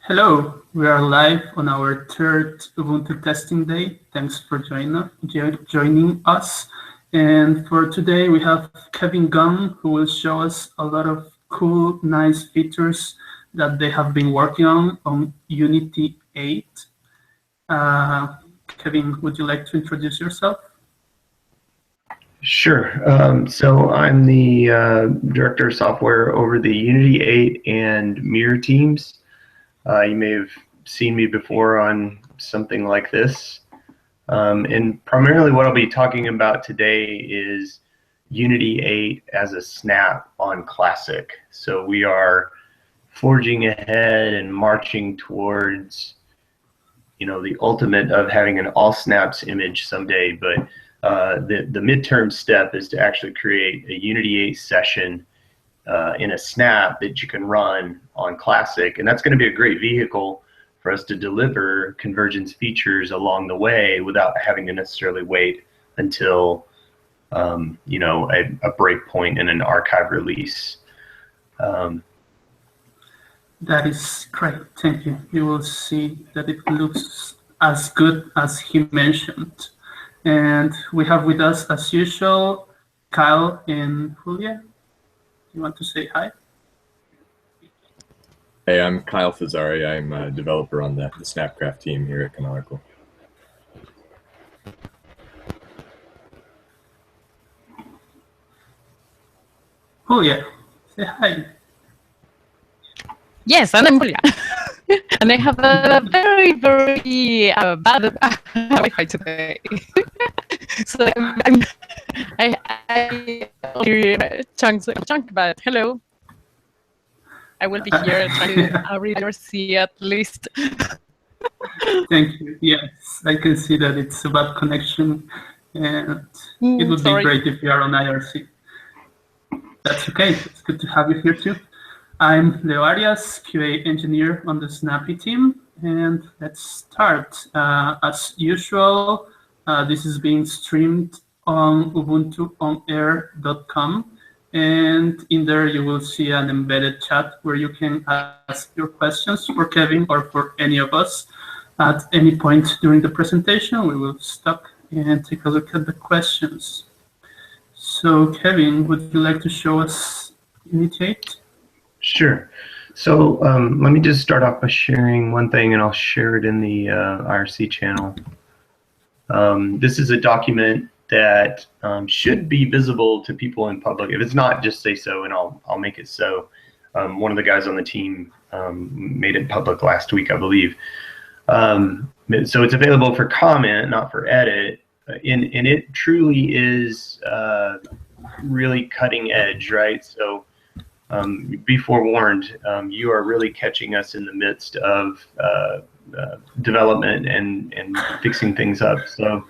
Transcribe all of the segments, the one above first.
Hello, we are live on our third Ubuntu testing day. Thanks for joining us. And for today, we have Kevin Gunn, who will show us a lot of cool, nice features that they have been working on Unity 8. Kevin, would you like to introduce yourself? Sure. So I'm the Director of Software over the Unity 8 and Mere teams. You may have seen me before on something like this. And primarily what I'll be talking about today is Unity 8 as a snap on Classic. So we are forging ahead and marching towards, the ultimate of having an all snaps image someday. But the midterm step is to actually create a Unity 8 session in a snap that you can run on Classic, and that's going to be a great vehicle for us to deliver convergence features along the way without having to necessarily wait until a breakpoint in an archive release. That is great, thank you. You will see that it looks as good as he mentioned. And we have with us, as usual, Kyle and Julia. You want to say hi? Hey, I'm Kyle Fazzari. I'm a developer on the Snapcraft team here at Canonical. Julia, say hi. Yes, and I'm Julia. And I have a very, very bad Wi-Fi today. So I hear chunks, but hello. I will be here trying to read or see at least. Thank you. Yes, I can see that it's a bad connection, and it would be great if you are on IRC. That's okay. It's good to have you here too. I'm Leo Arias, QA engineer on the Snappy team, and let's start. As usual, this is being streamed on ubuntuonair.com, and in there you will see an embedded chat where you can ask your questions for Kevin or for any of us. At any point during the presentation, we will stop and take a look at the questions. So Kevin, would you like to show us Unity 8? Sure. So let me just start off by sharing one thing, and I'll share it in the IRC channel. This is a document that should be visible to people in public. If it's not, just say so, and I'll make it so. One of the guys on the team made it public last week, I believe. So it's available for comment, not for edit, and it truly is really cutting edge, right? So be forewarned, you are really catching us in the midst of development and fixing things up. So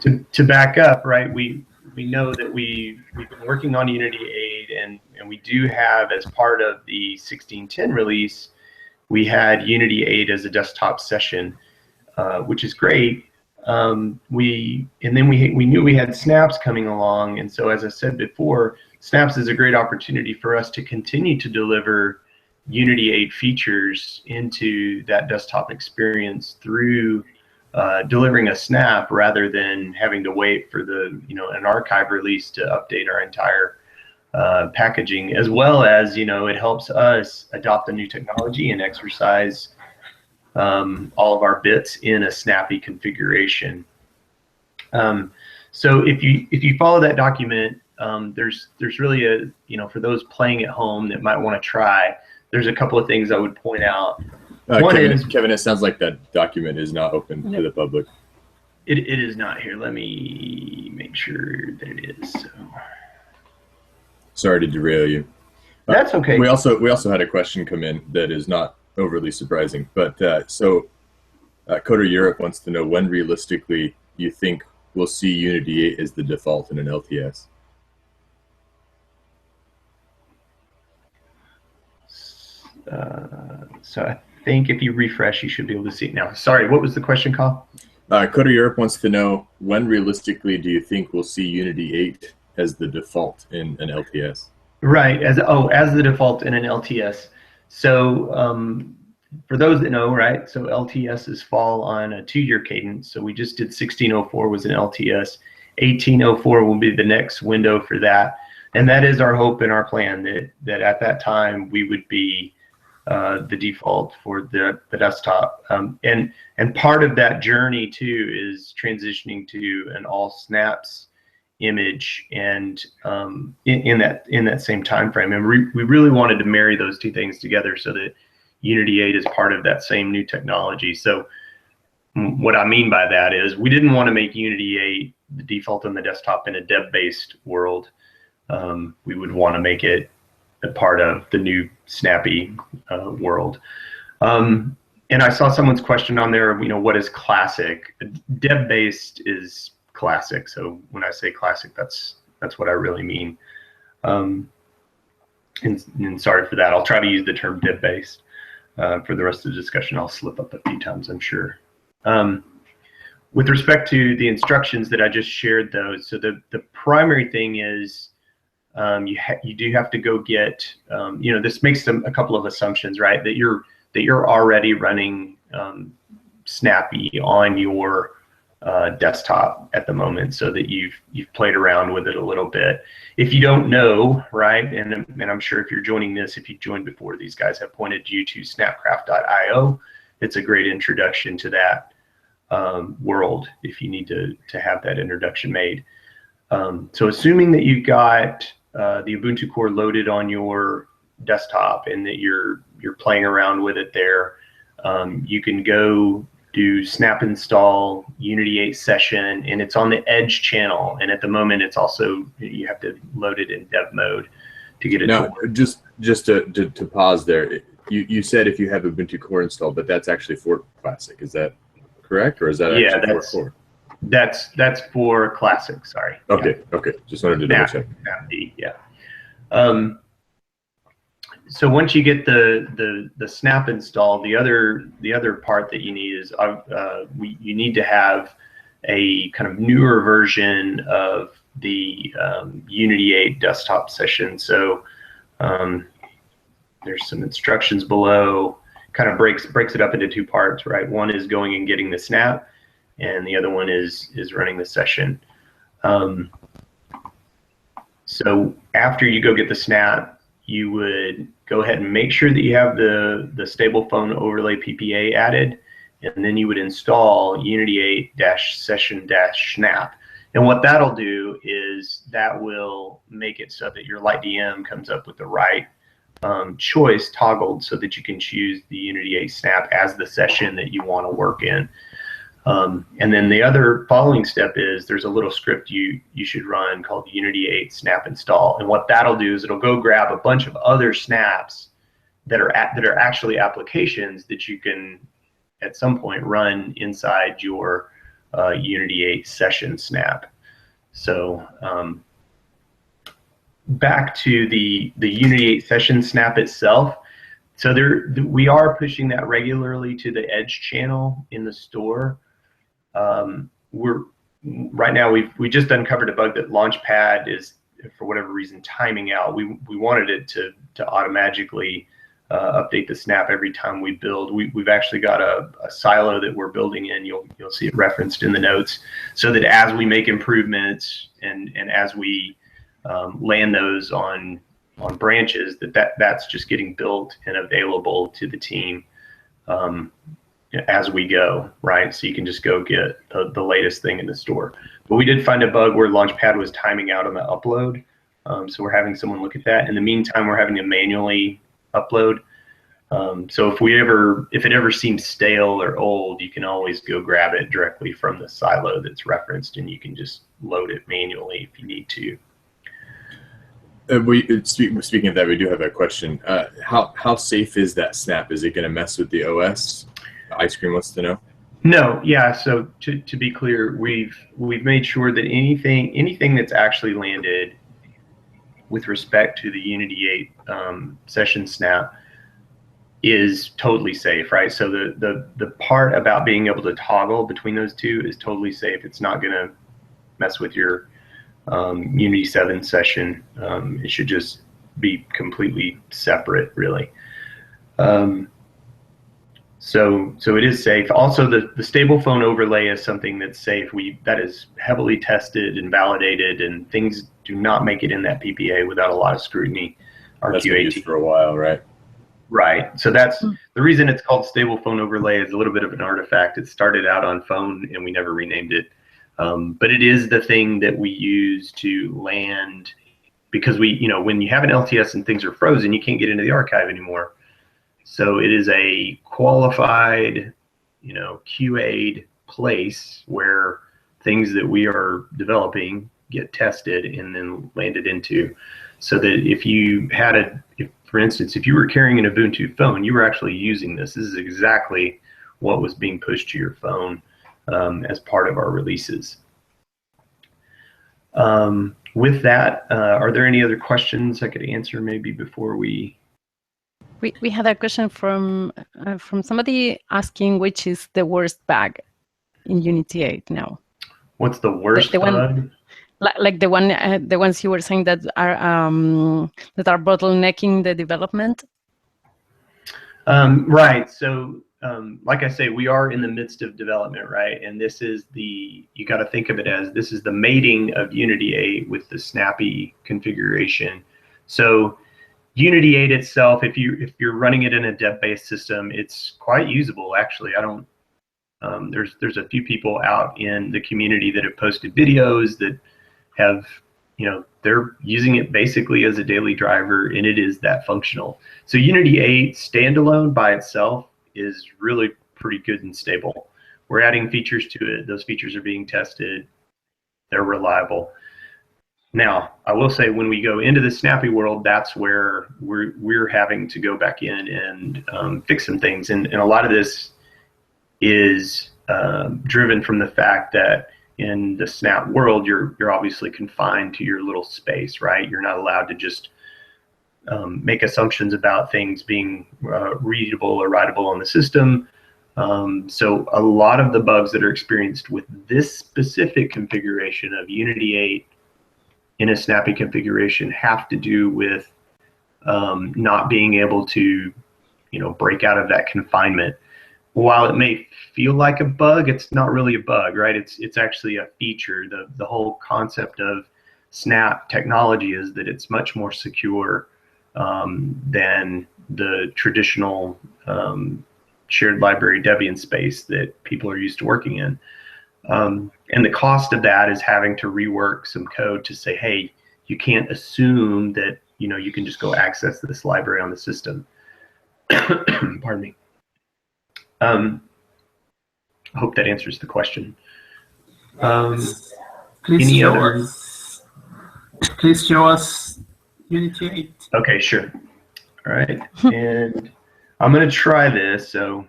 to back up, right, we know that we've been working on Unity 8, and we do have, as part of the 16.10 release, we had Unity 8 as a desktop session, which is great. We knew we had Snaps coming along, and so as I said before, Snaps is a great opportunity for us to continue to deliver Unity 8 features into that desktop experience through delivering a snap rather than having to wait for an archive release to update our entire packaging, as well as it helps us adopt the new technology and exercise all of our bits in a snappy configuration. So if you follow that document, there's really for those playing at home that might want to try, there's a couple of things I would point out. Kevin, it sounds like that document is not open to the public. It is not here. Let me make sure that it is. So. Sorry to derail you. That's okay. We also had a question come in that is not overly surprising, but Coder Europe wants to know when realistically you think we'll see Unity 8 as the default in an LTS. So I think if you refresh, you should be able to see it now. Sorry, what was the question, Kyle? Coder Europe wants to know when realistically do you think we'll see Unity 8 as the default in an LTS? Right, as the default in an LTS. So for those that know, right, so LTSs fall on a 2-year cadence. So we just did 1604 was an LTS. 1804 will be the next window for that. And that is our hope and our plan, that at that time we would be the default for the desktop. And part of that journey too is transitioning to an all snaps image, and in that same time frame. And we really wanted to marry those two things together so that Unity 8 is part of that same new technology. So what I mean by that is we didn't want to make Unity 8 the default on the desktop in a dev-based world. We would want to make it a part of the new snappy world. And I saw someone's question on there, what is classic? Dev-based is classic. So when I say classic, that's what I really mean. And sorry for that. I'll try to use the term dev-based for the rest of the discussion. I'll slip up a few times, I'm sure. With respect to the instructions that I just shared, though, so the primary thing is you do have to go get, this makes a couple of assumptions, right? That you're already running Snappy on your desktop at the moment, so that you've played around with it a little bit. If you don't know, right, and I'm sure if you're joining this, if you joined before, these guys have pointed you to snapcraft.io. It's a great introduction to that world if you need to have that introduction made. So assuming that you got the Ubuntu core loaded on your desktop and that you're playing around with it there, you can go do snap install Unity 8 session, and it's on the Edge channel. And at the moment, it's also, you have to load it in dev mode to get it. Now, just to pause there, you said if you have Ubuntu core installed, but that's actually for Classic. Is that correct, or is that actually for core? That's for Classic. Sorry. Okay. Yeah. Okay. Just wanted to double check. Yeah. So once you get the snap installed, the other part that you need is you need to have a kind of newer version of the Unity 8 desktop session. So there's some instructions below. Kind of breaks it up into two parts, right? One is going and getting the snap, and the other one is running the session. So after you go get the snap, you would go ahead and make sure that you have the stable phone overlay PPA added, and then you would install Unity 8-session-snap. And what that'll do is that will make it so that your LightDM comes up with the right choice toggled, so that you can choose the Unity 8 snap as the session that you want to work in. And then the other following step is there's a little script you should run called Unity 8 snap install. And what that'll do is it'll go grab a bunch of other snaps that are actually applications that you can at some point run inside your Unity 8 session snap. So back to the Unity 8 session snap itself. So we are pushing that regularly to the Edge channel in the store. Right now we just uncovered a bug that Launchpad is, for whatever reason, timing out. We wanted it to automatically update the snap every time we build. We've actually got a silo that we're building in. You'll see it referenced in the notes, so that as we make improvements and as we land those on branches, that's just getting built and available to the team as we go, right? So you can just go get the latest thing in the store. But we did find a bug where Launchpad was timing out on the upload. So we're having someone look at that. In the meantime, we're having to manually upload. So if it ever seems stale or old, you can always go grab it directly from the silo that's referenced, and you can just load it manually if you need to. Speaking of that, we do have a question. How safe is that snap? Is it going to mess with the OS? Ice Cream wants to know. No, yeah. So to be clear, we've made sure that anything that's actually landed with respect to the Unity 8 session snap is totally safe, right? So the part about being able to toggle between those two is totally safe. It's not going to mess with your Unity 7 session. It should just be completely separate, really. So it is safe. Also, the stable phone overlay is something that's safe. That is heavily tested and validated, and things do not make it in that PPA without a lot of scrutiny. That's been used for a while, right? Right. So that's the reason it's called stable phone overlay. Is a little bit of an artifact. It started out on phone, and we never renamed it. But it is the thing that we use to land, because when you have an LTS and things are frozen, you can't get into the archive anymore. So it is a qualified, QA'd place where things that we are developing get tested and then landed into. So that for instance, if you were carrying an Ubuntu phone, you were actually using this. This is exactly what was being pushed to your phone as part of our releases. With that, are there any other questions I could answer maybe before we... We had a question from somebody asking which is the worst bug in Unity 8 now. What's the worst bug? Like the ones you were saying that are bottlenecking the development. Right. So, like I say, we are in the midst of development, right? And this is you got to think of it as this is the mating of Unity 8 with the snappy configuration. So Unity 8 itself, if you're running it in a dev-based system, it's quite usable, actually. There's a few people out in the community that have posted videos that have, they're using it basically as a daily driver, and it is that functional. So Unity 8 standalone by itself is really pretty good and stable. We're adding features to it. Those features are being tested. They're reliable. Now, I will say when we go into the snappy world, that's where we're having to go back in and fix some things. And a lot of this is driven from the fact that in the snap world, you're obviously confined to your little space, right? You're not allowed to just make assumptions about things being readable or writable on the system. So a lot of the bugs that are experienced with this specific configuration of Unity 8 in a snappy configuration have to do with not being able to, break out of that confinement. While it may feel like a bug, it's not really a bug, right? It's actually a feature. The whole concept of Snap technology is that it's much more secure than the traditional shared library Debian space that people are used to working in. And the cost of that is having to rework some code to say, hey, you can't assume that you can just go access this library on the system. Pardon me. I hope that answers the question. Please show us Unity 8. Okay, sure. All right, and I'm going to try this. So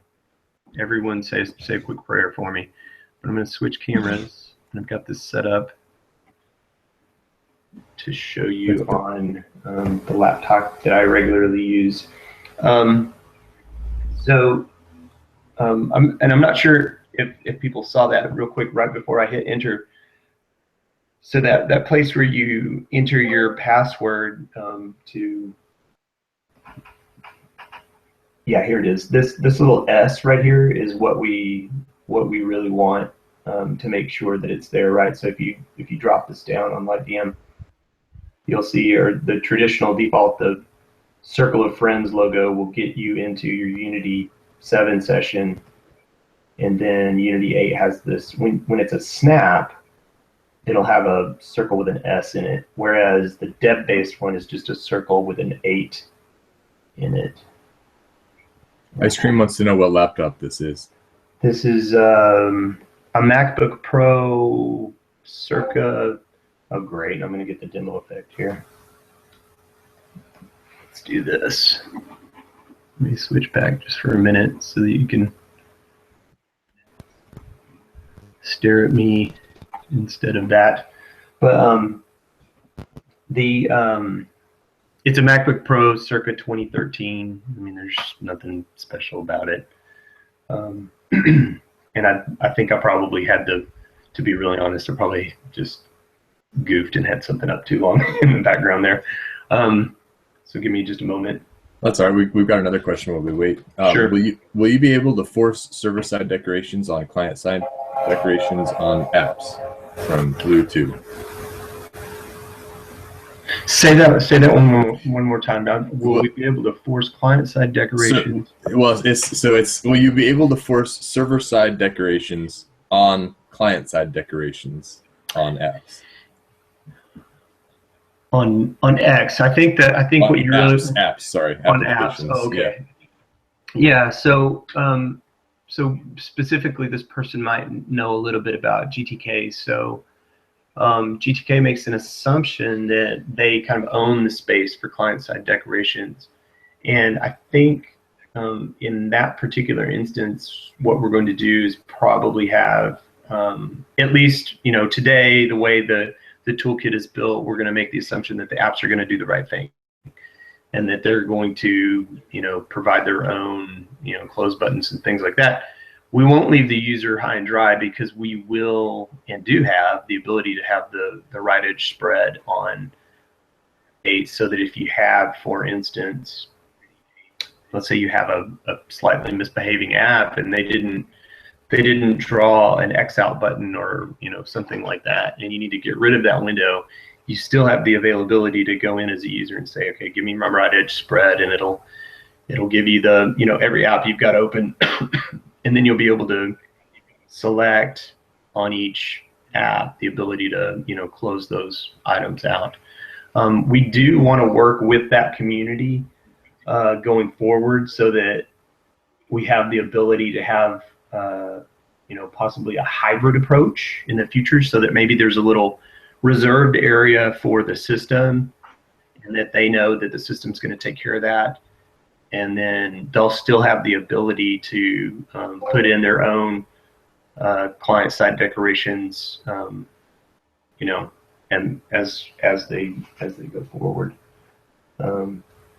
everyone say a quick prayer for me. I'm going to switch cameras, and I've got this set up to show you on the laptop that I regularly use. I'm not sure if people saw that real quick right before I hit enter. So that place where you enter your password here it is. This little S right here is what we really want to make sure that it's there, right? So if you drop this down on LightVM, you'll see the traditional default, the circle of friends logo will get you into your Unity 7 session, and then Unity 8 has this, when it's a snap, it'll have a circle with an S in it, whereas the dev-based one is just a circle with an 8 in it. Ice Cream wants to know what laptop this is. This is a MacBook Pro circa, oh great, I'm going to get the demo effect here. Let's do this. Let me switch back just for a minute so that you can stare at me instead of that. But it's a MacBook Pro circa 2013. I mean, there's nothing special about it. And I think I probably had to be really honest, I probably just goofed and had something up too long in the background there. So give me just a moment. That's all right. We've got another question while we wait. Sure. Will you be able to force server-side decorations on client-side decorations on apps from Bluetooth? Say that one more time. Now, will we be able to force client-side decorations? Will you be able to force server-side decorations on client-side decorations on apps? On X, I think what you're apps. Sorry, on apps. Oh, okay. Yeah. So specifically, this person might know a little bit about GTK. So GTK makes an assumption that they kind of own the space for client-side decorations, and I think in that particular instance, what we're going to do is probably have at least today the way the toolkit is built, we're going to make the assumption that the apps are going to do the right thing, and that they're going to provide their own close buttons and things like that. We won't leave the user high and dry, because we will and do have the ability to have the right edge spread on so that if you have, for instance, let's say you have a slightly misbehaving app and they didn't draw an X out button or something like that, and you need to get rid of that window, you still have the availability to go in as a user and say, okay, give me my right edge spread, and it'll give you the every app you've got open, and then you'll be able to select on each app the ability to close those items out. We do want to work with that community going forward, so that we have the ability to have possibly a hybrid approach in the future, so that maybe there's a little reserved area for the system, and that they know that the system's going to take care of that, and then they'll still have the ability to put in their own client-side decorations, and as they go forward.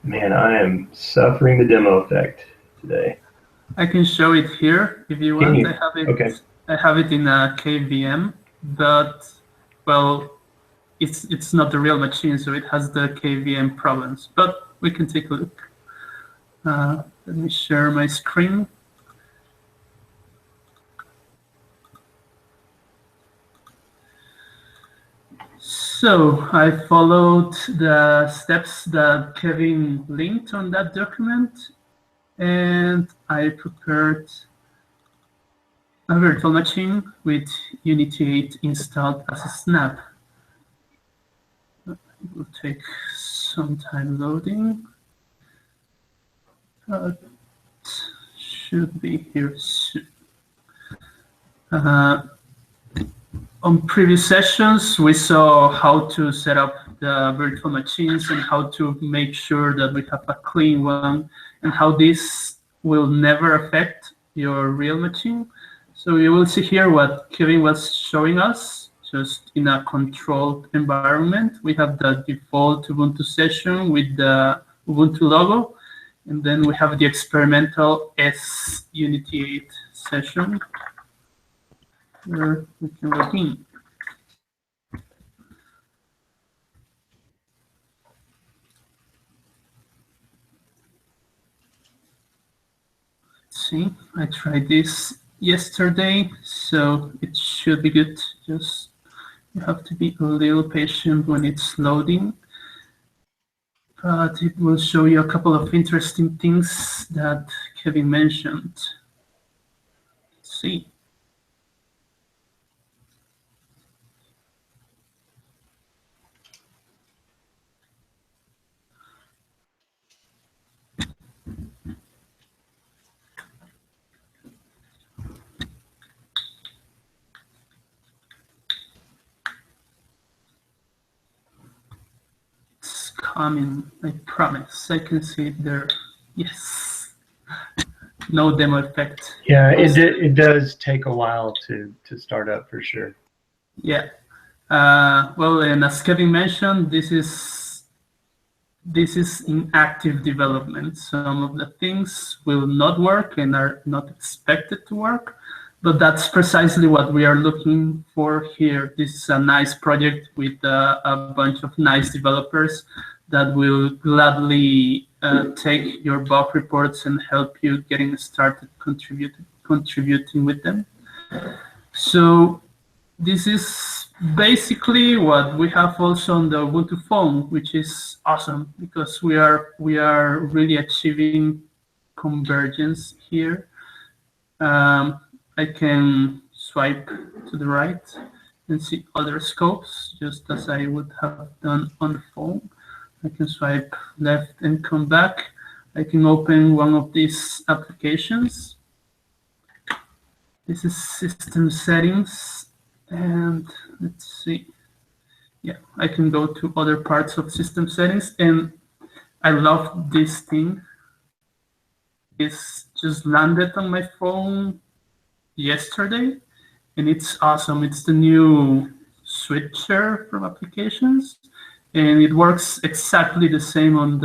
Man, I am suffering the demo effect today. I can show it here if you want. I have it. Okay. I have it in a KVM, but well, it's not the real machine, so it has the KVM problems. But we can take a look. Let me share my screen. So I followed the steps that Kevin linked on that document, and I prepared a virtual machine with Unity 8 installed as a snap. It will take some time loading, but should be here soon. On previous sessions, we saw how to set up the virtual machines and how to make sure that we have a clean one, and how this will never affect your real machine. So you will see here what Kevin was showing us, just in a controlled environment. We have the default Ubuntu session with the Ubuntu logo, and then we have the experimental S Unity 8 session, where we can log in. Let's see, I tried this yesterday, so it should be good. Just you have to be a little patient when it's loading, but it will show you a couple of interesting things that Kevin mentioned. Let's see. Coming, I promise. I can see it there. Yes. No demo effect. Yeah, it does take a while to start up for sure. Yeah. Well, and as Kevin mentioned, this is in active development. Some of the things will not work and are not expected to work, but that's precisely what we are looking for here. This is a nice project with a bunch of nice developers that will gladly take your bug reports and help you getting started contributing with them. So this is basically what we have also on the Ubuntu phone, which is awesome because we are really achieving convergence here. I can swipe to the right and see other scopes, just as I would have done on the phone. I can swipe left and come back. I can open one of these applications. This is system settings, and let's see. Yeah, I can go to other parts of system settings, and I love this thing. It's just landed on my phone yesterday, and it's awesome. It's the new switcher from applications, and it works exactly the same on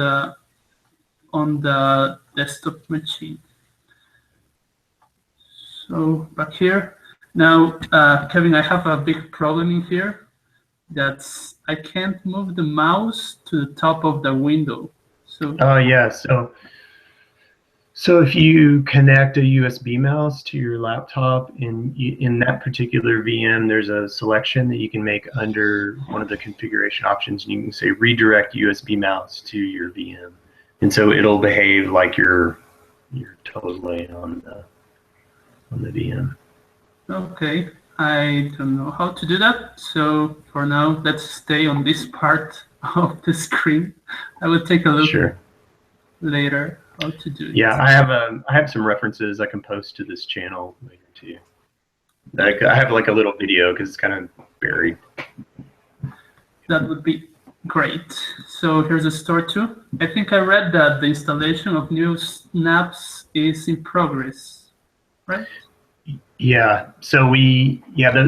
the desktop machine. So back here now, Kevin, I have a big problem in here. That's I can't move the mouse to the top of the window. So yeah, so if you connect a USB mouse to your laptop, in that particular VM, there's a selection that you can make under one of the configuration options, and you can say redirect USB mouse to your VM, and so it'll behave like you're totally on the VM. Okay, I don't know how to do that. So for now, let's stay on this part of the screen. I will take a look later how to do it. Yeah, I have some references I can post to this channel later too. I have like a little video because it's kind of buried. That would be great. So here's a store too. I think I read that the installation of new snaps is in progress, right? Yeah, so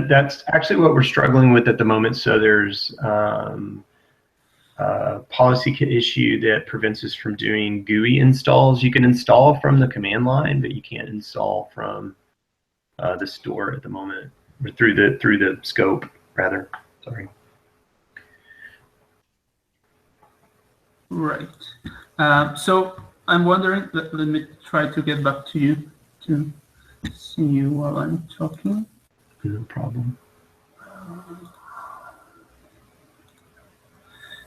that's actually what we're struggling with at the moment. So there's a policy issue that prevents us from doing GUI installs. You can install from the command line, but you can't install from the store at the moment, or through the scope rather. Sorry. Right. So I'm wondering. Let me try to get back to you to see you while I'm talking. No problem.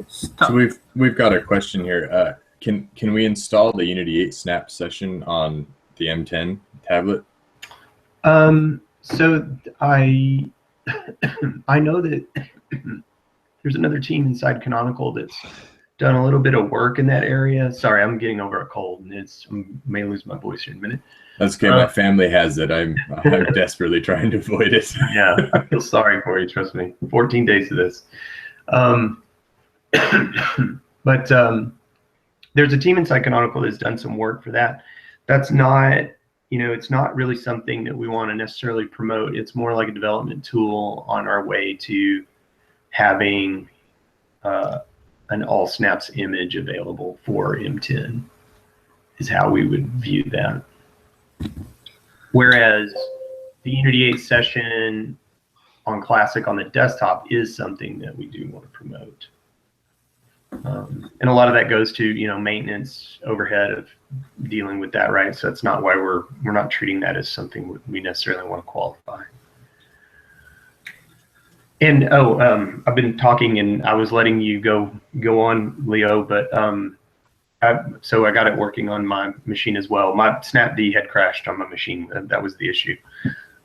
Stop. So we've got a question here. Can we install the Unity 8 Snap session on the M10 tablet? So I know that there's another team inside Canonical that's done a little bit of work in that area. Sorry, I'm getting over a cold, and I may lose my voice here in a minute. That's okay. My family has it. I'm desperately trying to avoid it. Yeah, I feel sorry for you. Trust me. 14 days of this. But there's a team inside Canonical that's done some work for that. That's not, it's not really something that we want to necessarily promote. It's more like a development tool on our way to having an all snaps image available for M10 is how we would view that. Whereas the Unity 8 session on Classic on the desktop is something that we do want to promote. And a lot of that goes to maintenance overhead of dealing with that, right? So that's not why we're not treating that as something we necessarily want to qualify. And I've been talking and I was letting you go on, Leo, but so I got it working on my machine as well. My Snapd had crashed on my machine. That was the issue.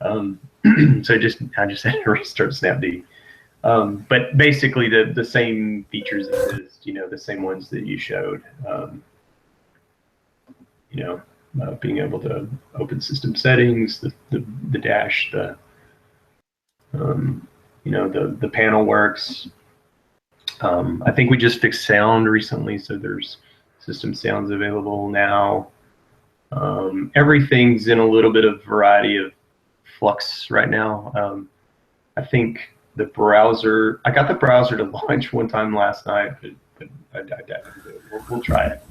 So I just had to restart Snapd. But basically the same features exist, the same ones that you showed. Being able to open system settings, the dash, the panel works. I think we just fixed sound recently, so there's system sounds available now. Everything's in a little bit of variety of flux right now. I think the browser, I got the browser to launch one time last night, but I doubt it. We'll try it.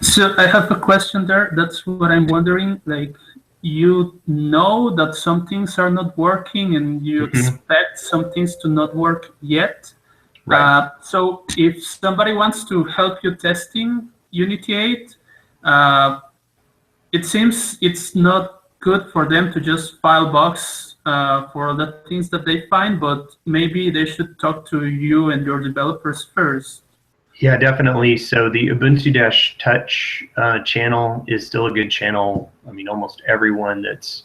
So I have a question there. That's what I'm wondering. Like, you know that some things are not working and you expect some things to not work yet. Right. So if somebody wants to help you testing, Unity 8, it seems it's not good for them to just file bugs for the things that they find, but maybe they should talk to you and your developers first. Yeah, definitely. So the Ubuntu-Touch channel is still a good channel. I mean, almost everyone that's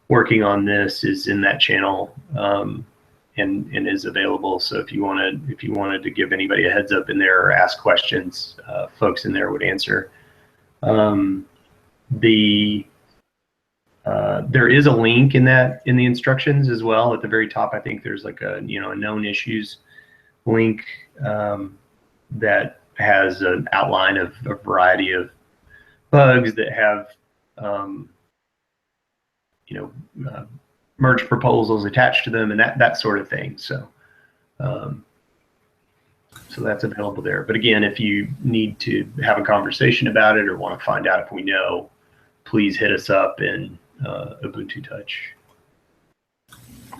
working on this is in that channel and is available. So if you wanted to give anybody a heads up in there or ask questions, folks in there would answer. There is a link in the instructions as well at the very top. I think there's like a a known issues link that has an outline of a variety of bugs that have merge proposals attached to them and that sort of thing. So so that's available there. But again, if you need to have a conversation about it or want to find out if we know, please hit us up in Ubuntu Touch.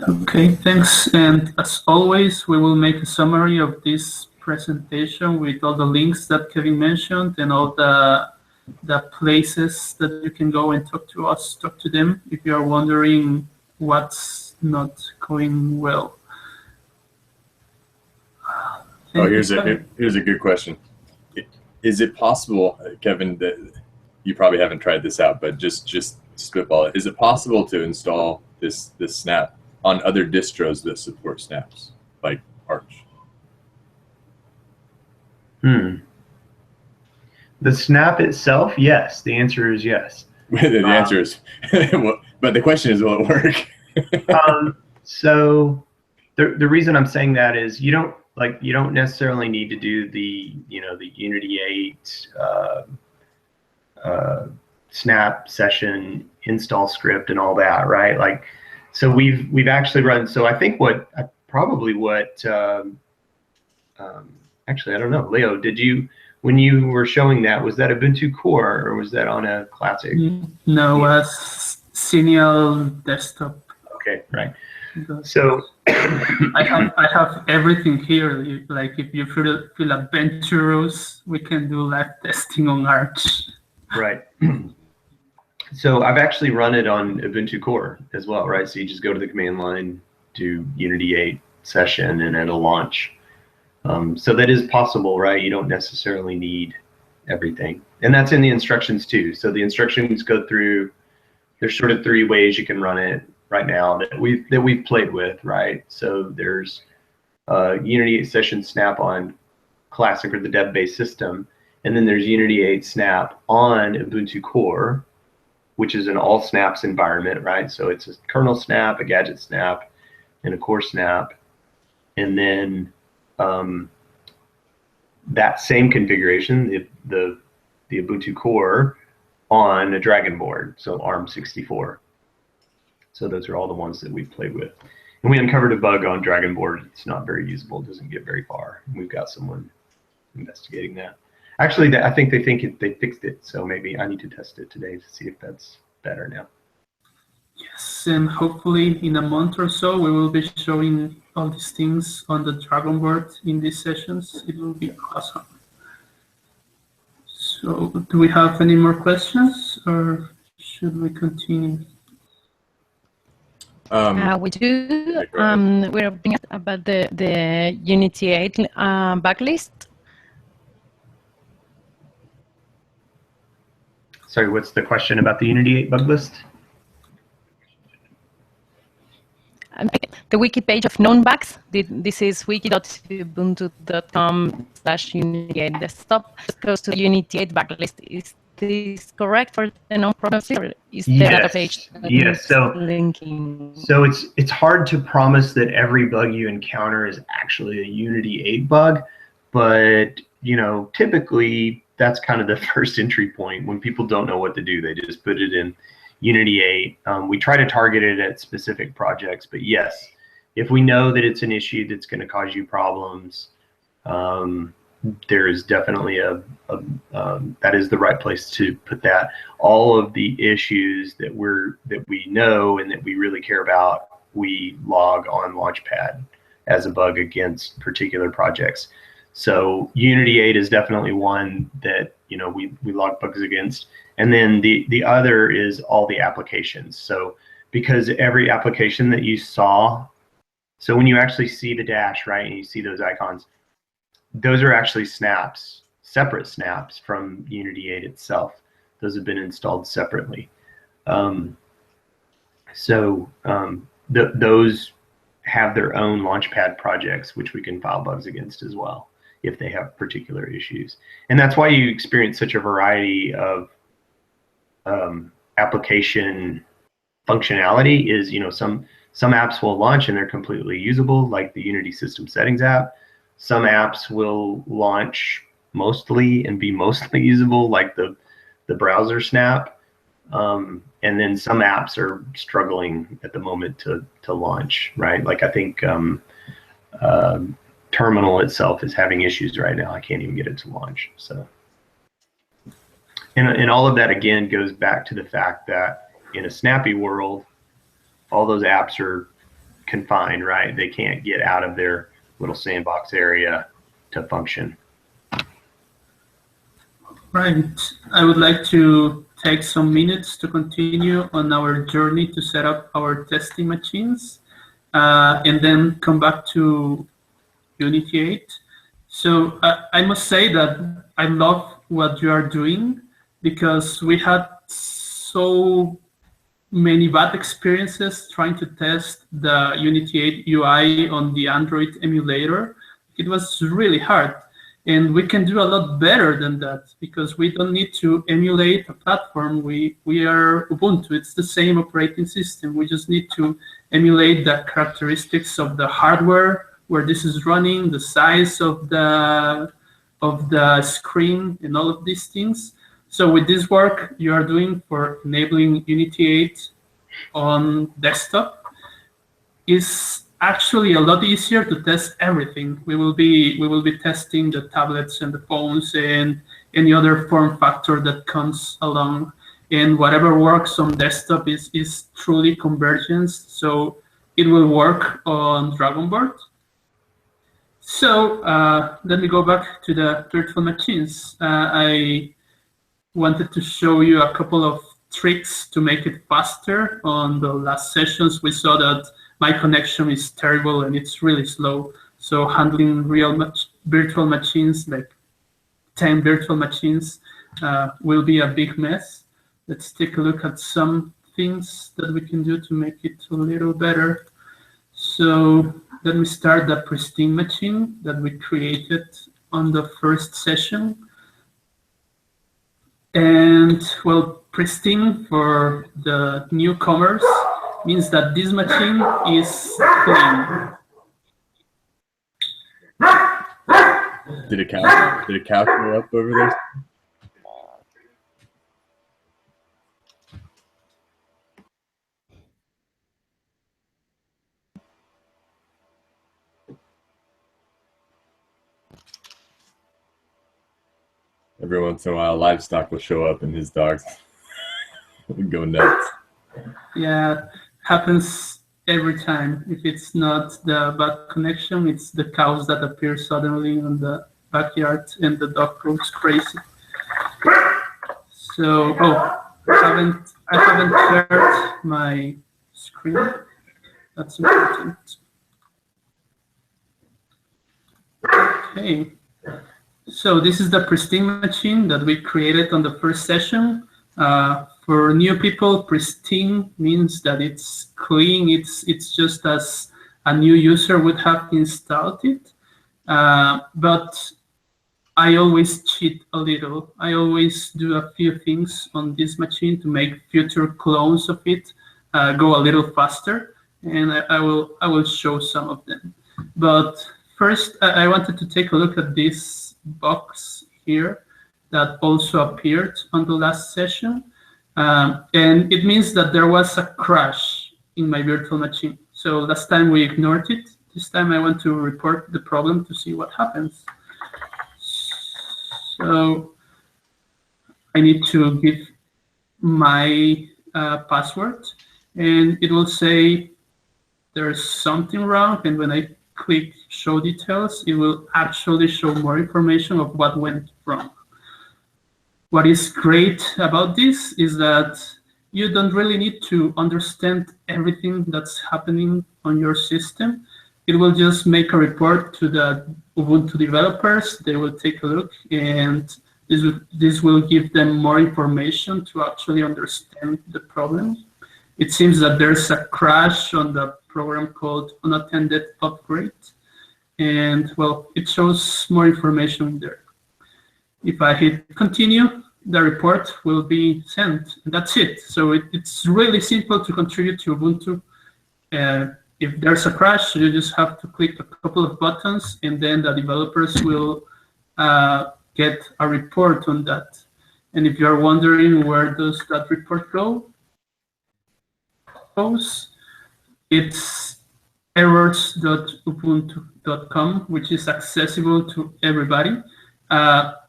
Okay, thanks. And as always, we will make a summary of this presentation with all the links that Kevin mentioned and all the places that you can go and talk to them if you are wondering what's not going well. Here's a good question. Is it possible, Kevin, that you probably haven't tried this out, but just spitball it. Is it possible to install this snap on other distros that support snaps, like Arch? The snap itself, yes. The answer is yes. The answer is, well, but the question is, will it work? So the reason I'm saying that is you don't necessarily need to do the the Unity 8 snap session install script and all that, right? Like, so we've actually run. So I think actually I don't know, Leo, did you, when you were showing that, was that Ubuntu Core or was that on a classic? No, it was Senial desktop. Okay, right. So I have everything here. Like if you feel adventurous, we can do live testing on Arch. Right. So I've actually run it on Ubuntu Core as well, right? So you just go to the command line, do Unity 8 session, and it'll launch. So that is possible, right? You don't necessarily need everything. And that's in the instructions too. So the instructions go through, there's sort of 3 ways you can run it right now that we've played with, right? So there's Unity 8 session snap on classic or the dev-based system. And then there's Unity 8 snap on Ubuntu Core, which is an all snaps environment, right? So it's a kernel snap, a gadget snap, and a core snap. And then that same configuration, the Ubuntu Core on a Dragon board, so ARM64. So those are all the ones that we've played with. And we uncovered a bug on Dragon board. It's not very usable. It doesn't get very far. We've got someone investigating that. Actually, I think they fixed it. So maybe I need to test it today to see if that's better now. Yes, and hopefully in a month or so, we will be showing all these things on the Dragon board in these sessions. It will be awesome. So do we have any more questions or should we continue? We do. We're being asked about the Unity 8 backlist. Sorry, what's the question about the Unity 8 bug list? The wiki page of known bugs. This is wiki.ubuntu.com/Unity8 desktop. It goes to the Unity 8 backlist. Is this correct for the known problems, or is there a page? Yes. So linking. So it's hard to promise that every bug you encounter is actually a Unity 8 bug, but typically that's kind of the first entry point. When people don't know what to do, they just put it in Unity 8. We try to target it at specific projects, but yes, if we know that it's an issue that's going to cause you problems, there is definitely that is the right place to put that. All of the issues that we know and that we really care about, we log on Launchpad as a bug against particular projects. So Unity 8 is definitely one that we log bugs against. And then the other is all the applications. So because every application that you saw, so when you actually see the dash, right, and you see those icons, those are actually snaps, separate snaps from Unity 8 itself. Those have been installed separately. Those have their own Launchpad projects, which we can file bugs against as well if they have particular issues. And that's why you experience such a variety of application functionality. Is, some apps will launch and they're completely usable, like the Unity System Settings app. Some apps will launch mostly and be mostly usable, like the browser snap. And then some apps are struggling at the moment to launch, right? Like I think Terminal itself is having issues right now. I can't even get it to launch. So, and all of that again goes back to the fact that in a snappy world, all those apps are confined, right? They can't get out of their little sandbox area to function. Right. I would like to take some minutes to continue on our journey to set up our testing machines, and then come back to Unity 8. So I must say that I love what you are doing, because we had so many bad experiences trying to test the Unity 8 UI on the Android emulator. It was really hard. And we can do a lot better than that, because we don't need to emulate a platform. We are Ubuntu. It's the same operating system. We just need to emulate the characteristics of the hardware where this is running, the size of the screen, and all of these things. So with this work you are doing for enabling Unity 8 on desktop, is actually a lot easier to test everything. We will be testing the tablets and the phones and any other form factor that comes along. And whatever works on desktop is truly convergence. So it will work on Dragonboard. So let me go back to the virtual machines. I wanted to show you a couple of tricks to make it faster. On the last sessions, we saw that my connection is terrible and it's really slow. So handling virtual machines, like 10 virtual machines, will be a big mess. Let's take a look at some things that we can do to make it a little better. So let me start the pristine machine that we created on the first session. And well, pristine for the newcomers means that this machine is clean. Did a cow show up over there? Every once in a while, livestock will show up and his dogs will go nuts. Yeah, happens every time. If it's not the bad connection, it's the cows that appear suddenly in the backyard and the dog goes crazy. So, I haven't shared my screen. That's important. Okay. So this is the pristine machine that we created on the first session. For new people, pristine means that it's clean. It's just as a new user would have installed it. But I always cheat a little. I always do a few things on this machine to make future clones of it go a little faster, and I will show some of them. But first, I wanted to take a look at this box here that also appeared on the last session. And it means that there was a crash in my virtual machine. So last time we ignored it. This time I want to report the problem to see what happens. So I need to give my password, and it will say there's something wrong. And when I click show details, it will actually show more information of what went wrong. what is great about this is that you don't really need to understand everything that's happening on your system. It will just make a report to the Ubuntu developers. They will take a look, and this will give them more information to actually understand the problem. It seems that there's a crash on the program called unattended upgrade, and well, it shows more information there. If I hit continue, the report will be sent, and that's it. So it's really simple to contribute to Ubuntu. If there's a crash, you just have to click a couple of buttons, and then the developers will get a report on that. And if you're wondering where does that report goes, it's errors.ubuntu.com, which is accessible to everybody.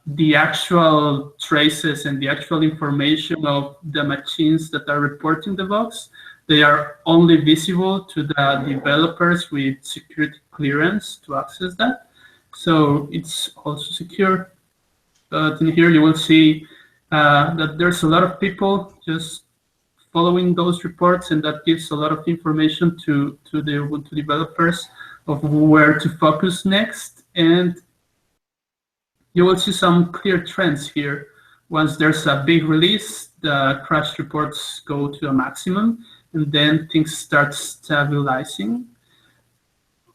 The actual traces and the actual information of the machines that are reporting the bugs, they are only visible to the developers with security clearance to access that. So it's also secure. But in here you will see that there's a lot of people just following those reports, and that gives a lot of information to the Ubuntu developers of where to focus next. And you will see some clear trends here. Once there's a big release, the crash reports go to a maximum, and then things start stabilizing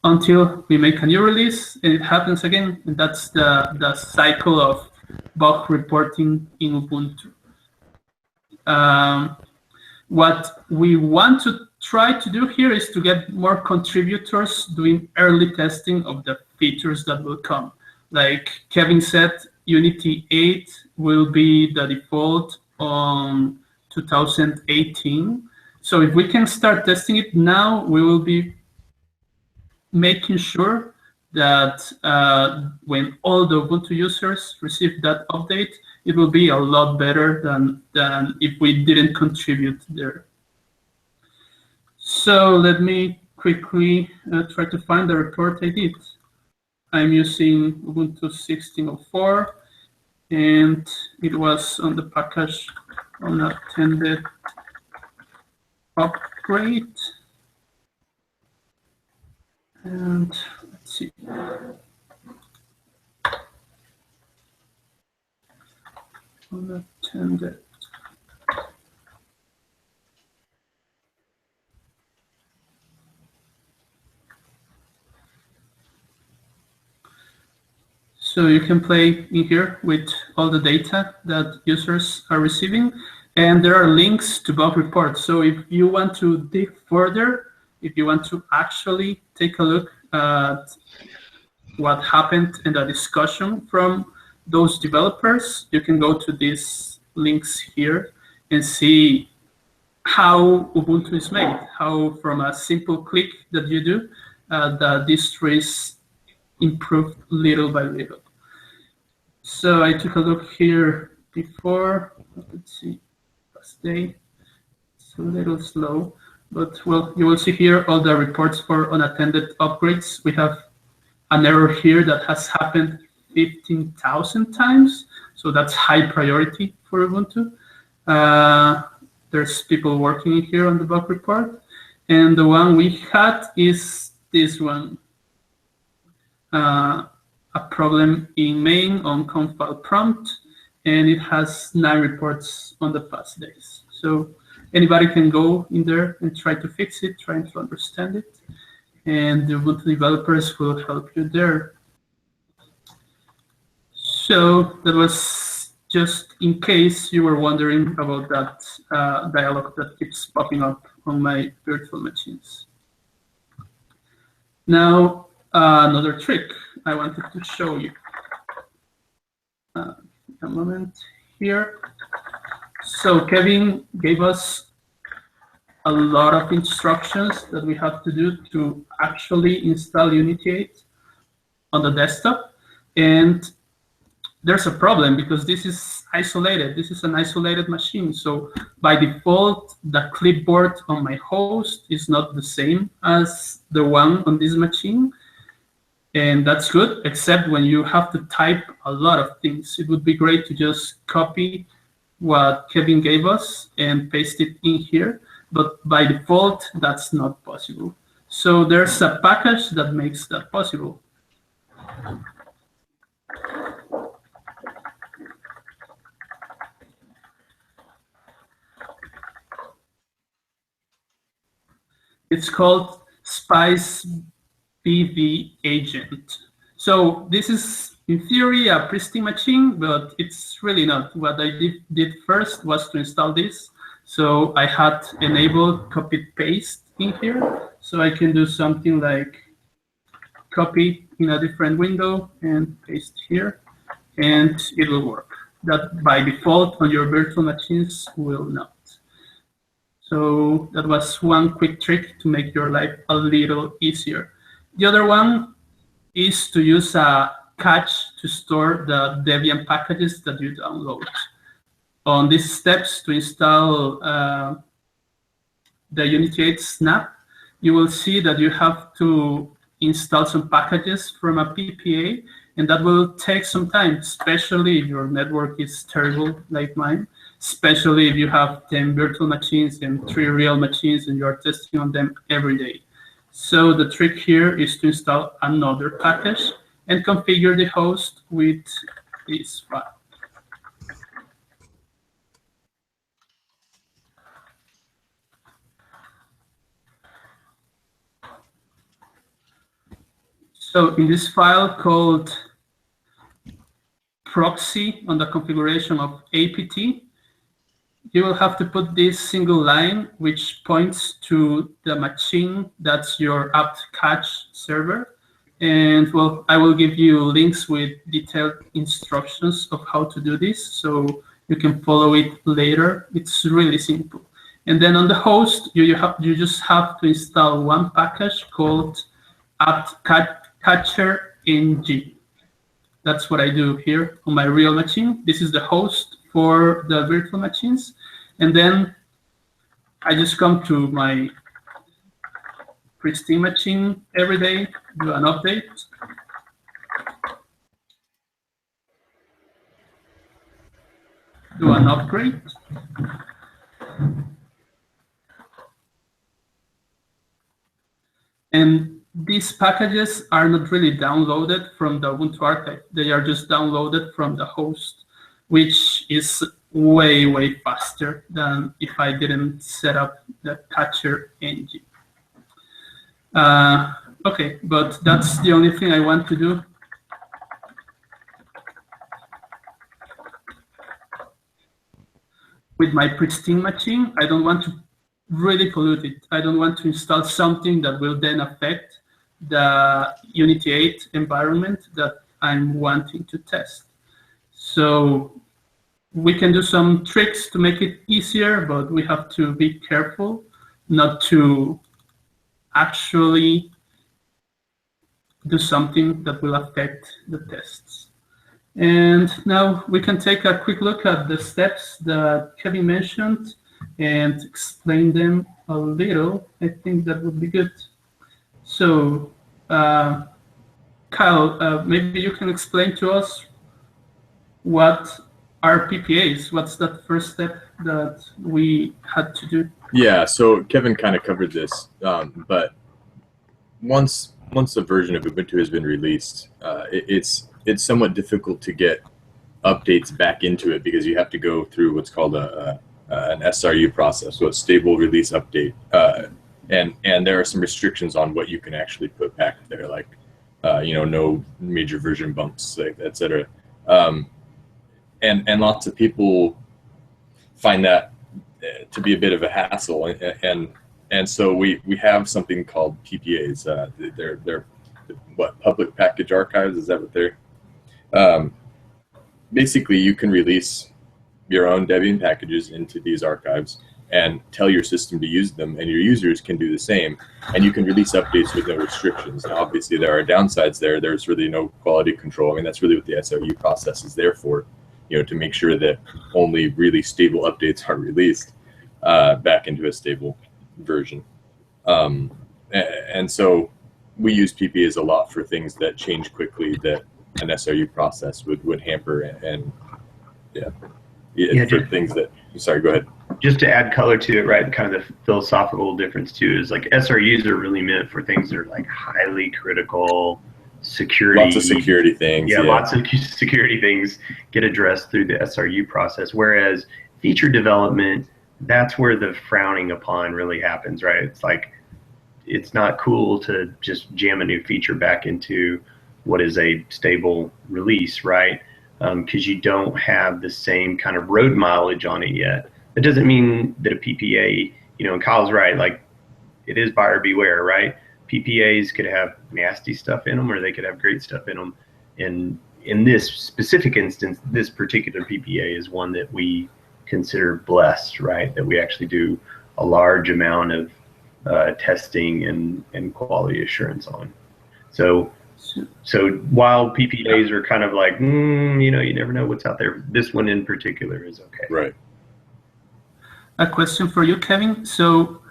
until we make a new release, and it happens again. And that's the cycle of bug reporting in Ubuntu. What we want to try to do here is to get more contributors doing early testing of the features that will come. Like Kevin said, Unity 8 will be the default on 2018. So if we can start testing it now, we will be making sure that when all the Ubuntu users receive that update, it will be a lot better than if we didn't contribute there. So let me quickly try to find the report I did. I'm using Ubuntu 16.04, and it was on the package unattended upgrade. And let's see. Unattended. So you can play in here with all the data that users are receiving, and there are links to bug reports. So if you want to dig further, if you want to actually take a look at what happened in the discussion from those developers, you can go to these links here and see how Ubuntu is made, how from a simple click that you do, the distro is improved little by little. So I took a look here before. Let's see, last day. It's a little slow, but well, you will see here all the reports for unattended upgrades. We have an error here that has happened 15,000 times, so that's high priority for Ubuntu. There's people working here on the bug report, and the one we had is this one. A problem in main on confile prompt, and it has 9 reports on the past days. So anybody can go in there and try to fix it, trying to understand it, and the Ubuntu developers will help you there. So that was just in case you were wondering about that dialog that keeps popping up on my virtual machines. Now, another trick I wanted to show you. A moment here. So Kevin gave us a lot of instructions that we have to do to actually install Unity 8 on the desktop. And there's a problem because this is isolated. This is an isolated machine. So by default, the clipboard on my host is not the same as the one on this machine. And that's good, except when you have to type a lot of things. It would be great to just copy what Kevin gave us and paste it in here, but by default, that's not possible. So there's a package that makes that possible. It's called Spice BV Agent. So this is, in theory, a pristine machine, but it's really not. What I did first was to install this. So I had enabled copy paste in here. So I can do something like copy in a different window and paste here, and it will work. That by default on your virtual machines will not. So that was one quick trick to make your life a little easier. The other one is to use a cache to store the Debian packages that you download. On these steps to install the Unity 8 Snap, you will see that you have to install some packages from a PPA, and that will take some time, especially if your network is terrible like mine, especially if you have 10 virtual machines and 3 real machines and you're testing on them every day. So the trick here is to install another package and configure the host with this file. So in this file called proxy on the configuration of apt, you will have to put this single line which points to the machine that's your apt cache server. And well, I will give you links with detailed instructions of how to do this, so you can follow it later. It's really simple. And then on the host, you just have to install one package called apt catcher ng. That's what I do here on my real machine. This is the host for the virtual machines. And then I just come to my pristine machine every day, do an update. Do an upgrade. And these packages are not really downloaded from the Ubuntu archive. They are just downloaded from the host, which is way, way faster than if I didn't set up the catcher engine. Okay, but that's the only thing I want to do. With my pristine machine, I don't want to really pollute it. I don't want to install something that will then affect the Unity 8 environment that I'm wanting to test. So we can do some tricks to make it easier, but we have to be careful not to actually do something that will affect the tests. And now we can take a quick look at the steps that Kevin mentioned and explain them a little. I think that would be good. So, Kyle, maybe you can explain to us what are PPAs? What's that first step that we had to do? Yeah, so Kevin kind of covered this, but once a version of Ubuntu has been released, it's somewhat difficult to get updates back into it because you have to go through what's called an SRU process, so a stable release update, and there are some restrictions on what you can actually put back there, like no major version bumps, etc. And lots of people find that to be a bit of a hassle, and so we have something called PPAs. They're what, public package archives? Is that what they're? Basically, you can release your own Debian packages into these archives and tell your system to use them, and your users can do the same, and you can release updates with no restrictions. Now, obviously, there are downsides there. There's really no quality control. I mean, that's really what the SRU process is there for, to make sure that only really stable updates are released back into a stable version. And so we use PPAs a lot for things that change quickly that an SRU process would hamper, and for things that, sorry, go ahead. Just to add color to it, right, kind of the philosophical difference too is like SRUs are really meant for things that are like highly critical security. Lots of security things. Yeah, lots of security things get addressed through the SRU process, whereas feature development, that's where the frowning upon really happens, right? It's like, it's not cool to just jam a new feature back into what is a stable release, right? Because you don't have the same kind of road mileage on it yet. That doesn't mean that a PPA, you know, and Kyle's right, like it is buyer beware, right? PPAs could have nasty stuff in them or they could have great stuff in them. And in this specific instance, this particular PPA is one that we consider blessed, right? That we actually do a large amount of testing and quality assurance on. So while PPAs are kind of like, you know, you never know what's out there, this one in particular is okay. Right. A question for you, Kevin. So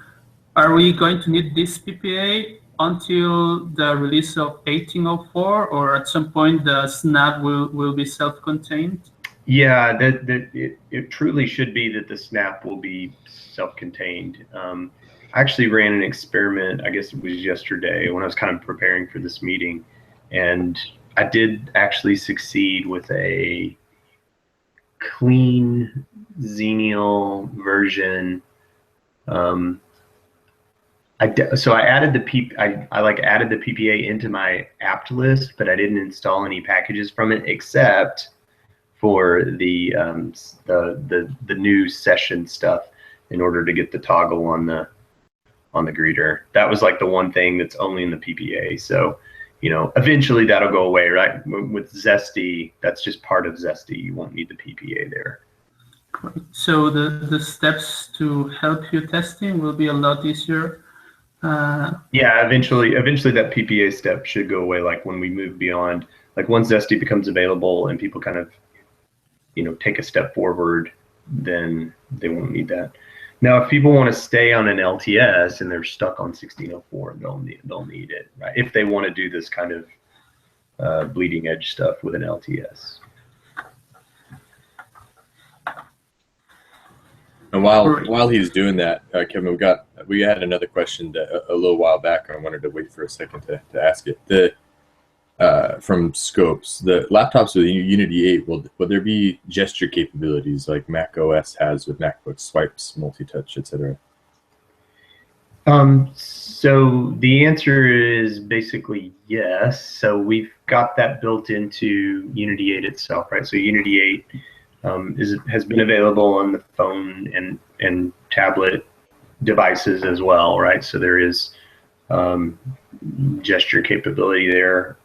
are we going to need this PPA until the release of 1804, or at some point the Snap will be self-contained? Yeah, it truly should be that the Snap will be self-contained. I actually ran an experiment, I guess it was yesterday, when I was kind of preparing for this meeting, and I did actually succeed with a clean Xenial version. So I added the added the PPA into my apt list, but I didn't install any packages from it except for the new session stuff in order to get the toggle on the greeter. That was like the one thing that's only in the PPA. So, you know, eventually that'll go away, right? With Zesty, that's just part of Zesty. You won't need the PPA there. So the steps to help you testing will be a lot easier. Yeah, eventually that PPA step should go away. Like when we move beyond, like once Zesty becomes available and people kind of, you know, take a step forward, then they won't need that. Now, if people want to stay on an LTS and they're stuck on 1604, they'll need it, right? If they want to do this kind of bleeding edge stuff with an LTS. And while he's doing that, Kevin, we had another question that, a little while back, and I wanted to wait for a second to ask it. From Scopes, the laptops with Unity 8, will there be gesture capabilities like Mac OS has with MacBook swipes, multi-touch, etc.? So the answer is basically yes. So we've got that built into Unity 8 itself, right? So Unity 8 has been available on the phone and tablet devices as well, right? So there is gesture capability there.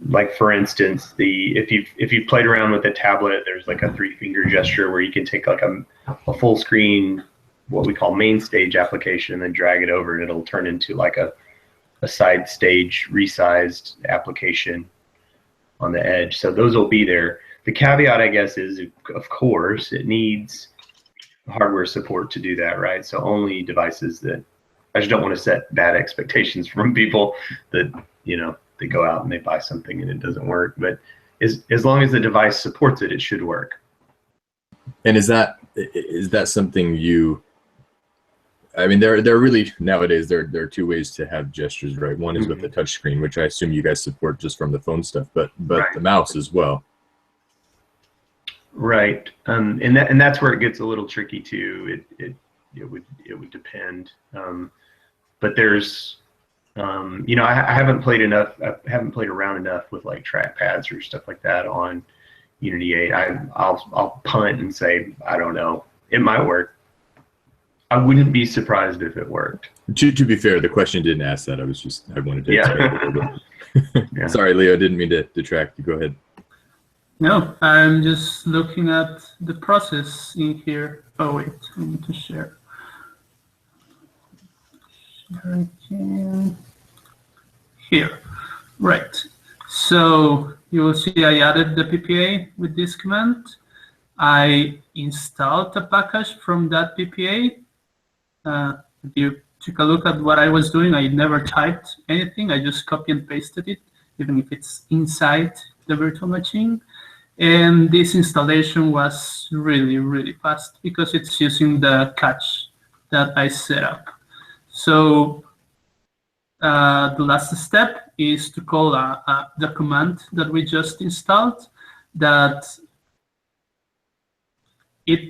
Like for instance, if you've played around with a tablet, there's like a 3-finger gesture where you can take like a full screen, what we call main stage application, and then drag it over, and it'll turn into like a side stage resized application on the edge. So those will be there. The caveat, I guess, is, of course, it needs hardware support to do that, right? So only devices that, I just don't want to set bad expectations from people that, you know, they go out and they buy something and it doesn't work. But as long as the device supports it, it should work. And is that something you? I mean, there are really nowadays there are two ways to have gestures, right? One is with the touch screen, which I assume you guys support just from the phone stuff, but right. The mouse as well. Right, and that's where it gets a little tricky too. It would depend, but there's, you know, I haven't played around enough with like trackpads or stuff like that on Unity 8. I'll punt and say I don't know. It might work. I wouldn't be surprised if it worked. To be fair, the question didn't ask that. I wanted to. Yeah. Yeah. Sorry, Leo, didn't mean to detract. Go ahead. No, I'm just looking at the process in here. Oh wait, I need to share. Share again. Here, right. So you will see I added the PPA with this command. I installed a package from that PPA. If you took a look at what I was doing, I never typed anything. I just copy and pasted it, even if it's inside the virtual machine. And this installation was really, really fast because it's using the cache that I set up. So the last step is to call the command that we just installed.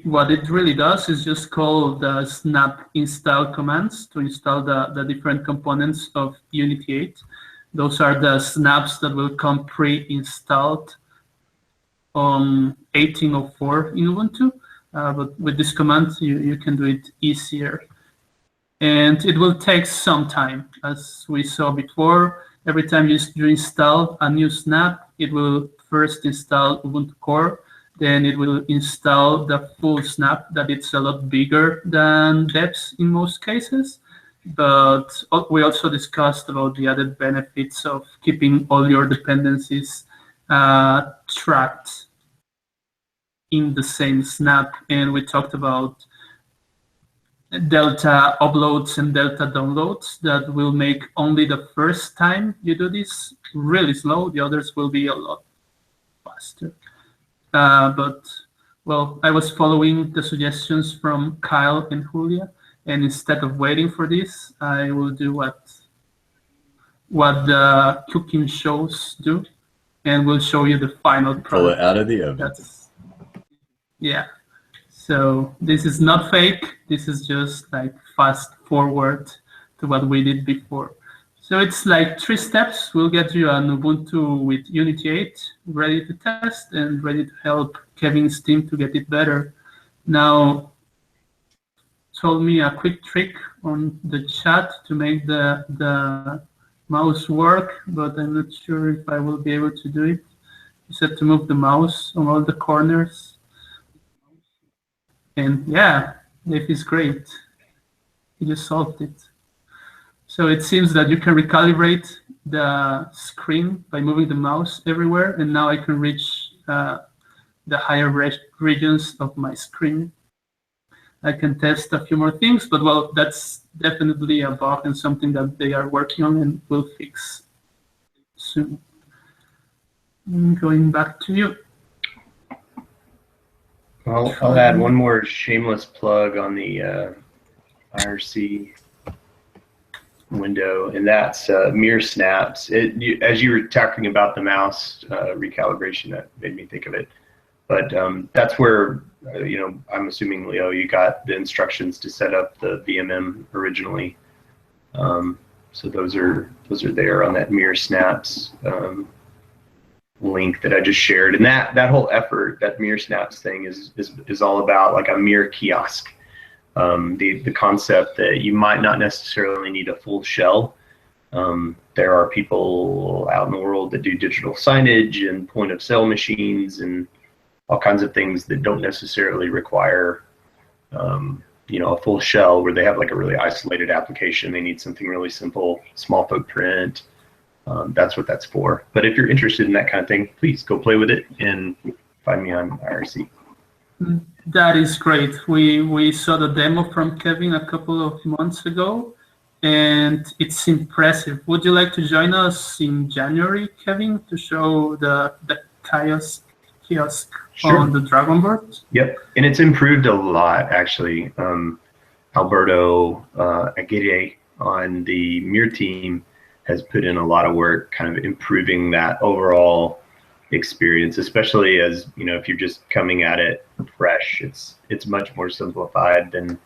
What it really does is just call the snap install commands to install the different components of Unity 8. Those are the snaps that will come pre-installed on 18.04 in Ubuntu. But with this command, you can do it easier. And it will take some time. As we saw before, every time you install a new snap, it will first install Ubuntu Core. Then it will install the full snap, that it's a lot bigger than depths in most cases. But we also discussed about the added benefits of keeping all your dependencies tracked in the same snap. And we talked about delta uploads and delta downloads that will make only the first time you do this really slow. The others will be a lot faster. But, well, I was following the suggestions from Kyle and Julia, and instead of waiting for this, I will do what the cooking shows do, and we'll show you the final product. Pull it out of the oven. Yeah. So this is not fake. This is just like fast forward to what we did before. So it's like 3 steps. We'll get you an Ubuntu with Unity 8 ready to test and ready to help Kevin's team to get it better. Now, told me a quick trick on the chat to make the mouse work, but I'm not sure if I will be able to do it. You said to move the mouse on all the corners. And yeah, Dave is great. He just solved it. So it seems that you can recalibrate the screen by moving the mouse everywhere, and now I can reach the higher regions of my screen. I can test a few more things, but well, that's definitely a bug and something that they are working on and will fix soon. Going back to you. I'll add one more shameless plug on the IRC window, and that's MereSnaps. As you were talking about the mouse recalibration, that made me think of it. But that's where, I'm assuming, Leo, you got the instructions to set up the VMM originally. So those are there on that MereSnaps link that I just shared. And that whole effort, that MereSnaps thing is all about like a Mere kiosk. The concept that you might not necessarily need a full shell. There are people out in the world that do digital signage and point of sale machines and all kinds of things that don't necessarily require a full shell, where they have like a really isolated application. They need something really simple, small footprint. That's what that's for. But if you're interested in that kind of thing, please go play with it and find me on IRC. That is great. We saw the demo from Kevin a couple of months ago, and it's impressive. Would you like to join us in January, Kevin, to show the kiosk Sure. on the Dragon board? Yep, and it's improved a lot, actually. Alberto Aguirre on the Mere team has put in a lot of work kind of improving that overall experience, especially as, if you're just coming at it fresh, it's much more simplified than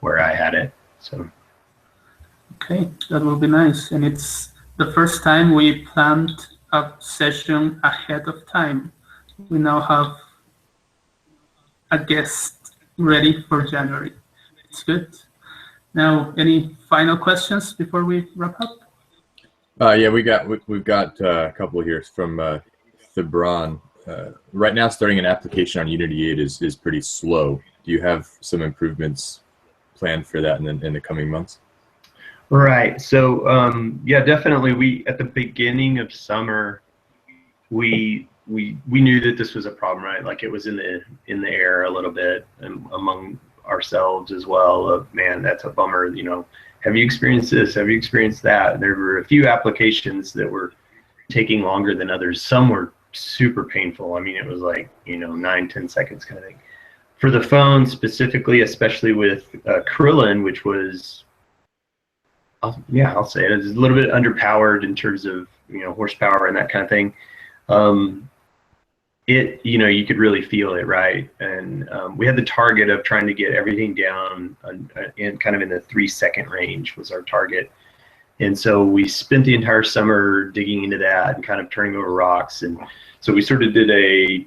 where I had it. So okay, that will be nice. And it's the first time we planned a session ahead of time. We now have a guest ready for January. It's good. Now, any final questions before we wrap up? Yeah, we've got a couple here from Thebron. Right now, starting an application on Unity 8 is pretty slow. Do you have some improvements planned for that in the coming months? Right. So yeah, definitely. We at the beginning of summer, we knew that this was a problem, right? Like it was in the air a little bit among ourselves as well of, man, that's a bummer, you know, have you experienced this? Have you experienced that? And there were a few applications that were taking longer than others. Some were super painful. I mean, it was like, you know, 9-10 seconds kind of thing. For the phone specifically, especially with Krillin, which was, I'll say it, it's a little bit underpowered in terms of, you know, horsepower and that kind of thing. You know, you could really feel it, right? And we had the target of trying to get everything down in kind of in the 3-second range was our target. And so we spent the entire summer digging into that and kind of turning over rocks. And so we sort of did a,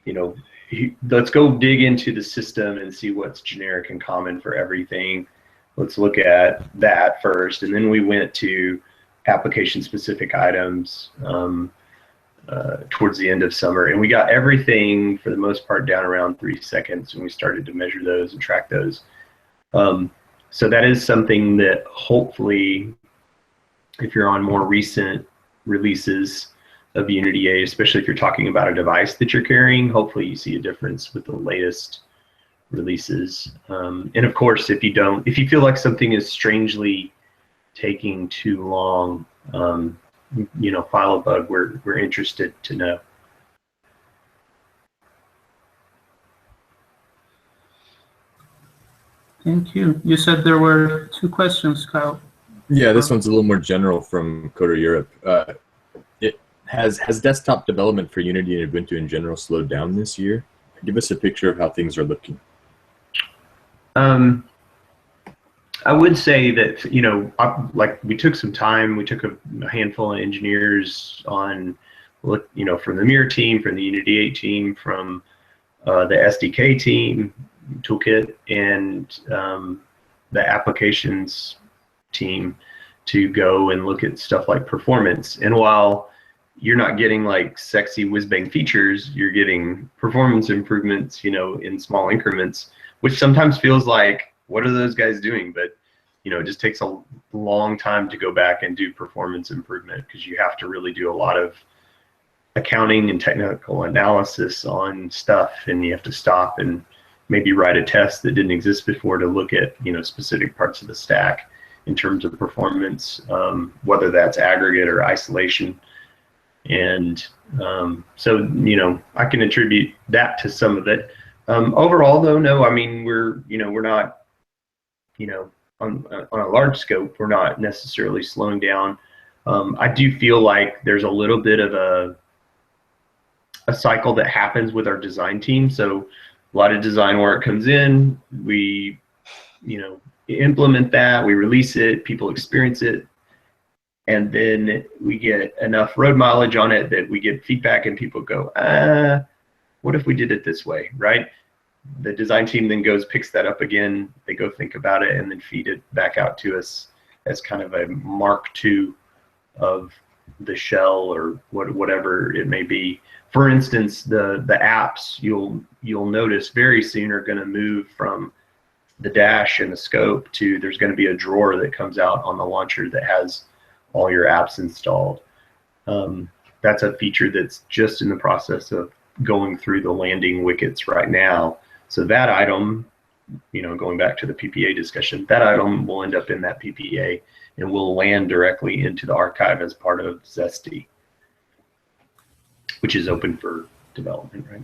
you know, let's go dig into the system and see what's generic and common for everything. Let's look at that first. And then we went to application-specific items towards the end of summer. And we got everything, for the most part, down around 3 seconds, and we started to measure those and track those. So that is something that hopefully, if you're on more recent releases of Unity 8, especially if you're talking about a device that you're carrying, hopefully you see a difference with the latest releases. And of course, if you feel like something is strangely taking too long, you know, file a bug. We're interested to know. Thank you. You said there were 2 questions, Kyle. Yeah, this one's a little more general from Coder Europe. Has desktop development for Unity and Ubuntu in general slowed down this year? Give us a picture of how things are looking. I would say that, you know, like we took some time. We took a handful of engineers on, you know, from the Mere team, from the Unity 8 team, from the SDK team, Toolkit, and the applications team to go and look at stuff like performance. And while you're not getting like sexy whiz-bang features, you're getting performance improvements, you know, in small increments, which sometimes feels like, what are those guys doing? But, you know, it just takes a long time to go back and do performance improvement, because you have to really do a lot of accounting and technical analysis on stuff, and you have to stop and maybe write a test that didn't exist before to look at, you know, specific parts of the stack in terms of performance, whether that's aggregate or isolation. And so, you know, I can attribute that to some of it. Overall, though, no, I mean, we're not, you know, on a large scope, we're not necessarily slowing down. I do feel like there's a little bit of a cycle that happens with our design team. So a lot of design work comes in, we, you know, implement that, we release it, people experience it, and then we get enough road mileage on it that we get feedback and people go, what if we did it this way, right? The design team then goes, picks that up again, they go think about it, and then feed it back out to us as kind of a Mark II of the shell or whatever it may be. For instance, the apps you'll notice very soon are going to move from the dash and the scope to, there's going to be a drawer that comes out on the launcher that has all your apps installed. That's a feature that's just in the process of going through the landing wickets right now. So that item, you know, going back to the PPA discussion, that item will end up in that PPA and will land directly into the archive as part of Zesty, which is open for development right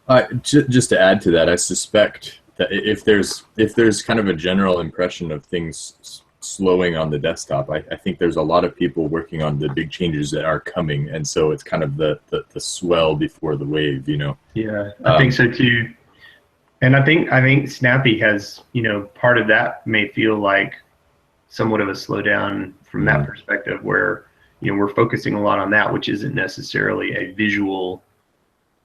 now. Just to add to that, I suspect that if there's kind of a general impression of things slowing on the desktop, I think there's a lot of people working on the big changes that are coming, and so it's kind of the swell before the wave, you know. Yeah, I think so too. And I think Snappy has, you know, part of that may feel like somewhat of a slowdown from that perspective, where, you know, we're focusing a lot on that, which isn't necessarily a visual,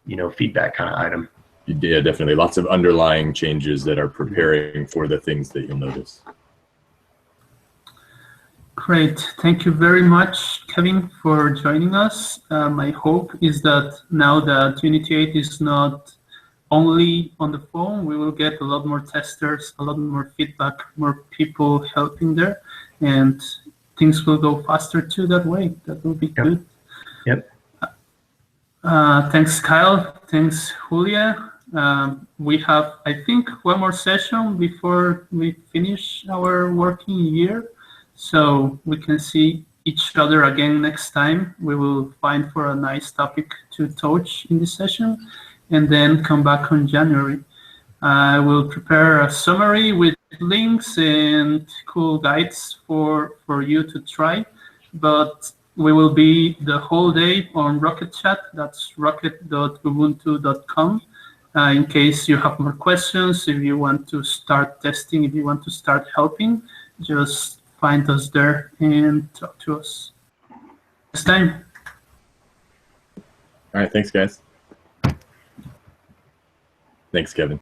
you know, feedback kind of item. Yeah, definitely. Lots of underlying changes that are preparing for the things that you'll notice. Great. Thank you very much, Kevin, for joining us. My hope is that now that Unity 8 is not only on the phone, we will get a lot more testers, a lot more feedback, more people helping there, and things will go faster too that way. That will be good. Yep. Thanks, Kyle. Thanks, Julia. We have, I think, one more session before we finish our working year, so we can see each other again next time. We will find for a nice topic to touch in this session, and then come back on January. I will prepare a summary with links and cool guides for you to try, but we will be the whole day on Rocket Chat. That's rocket.ubuntu.com. In case you have more questions, if you want to start testing, if you want to start helping, just find us there and talk to us. Next time. All right, thanks, guys. Thanks, Kevin.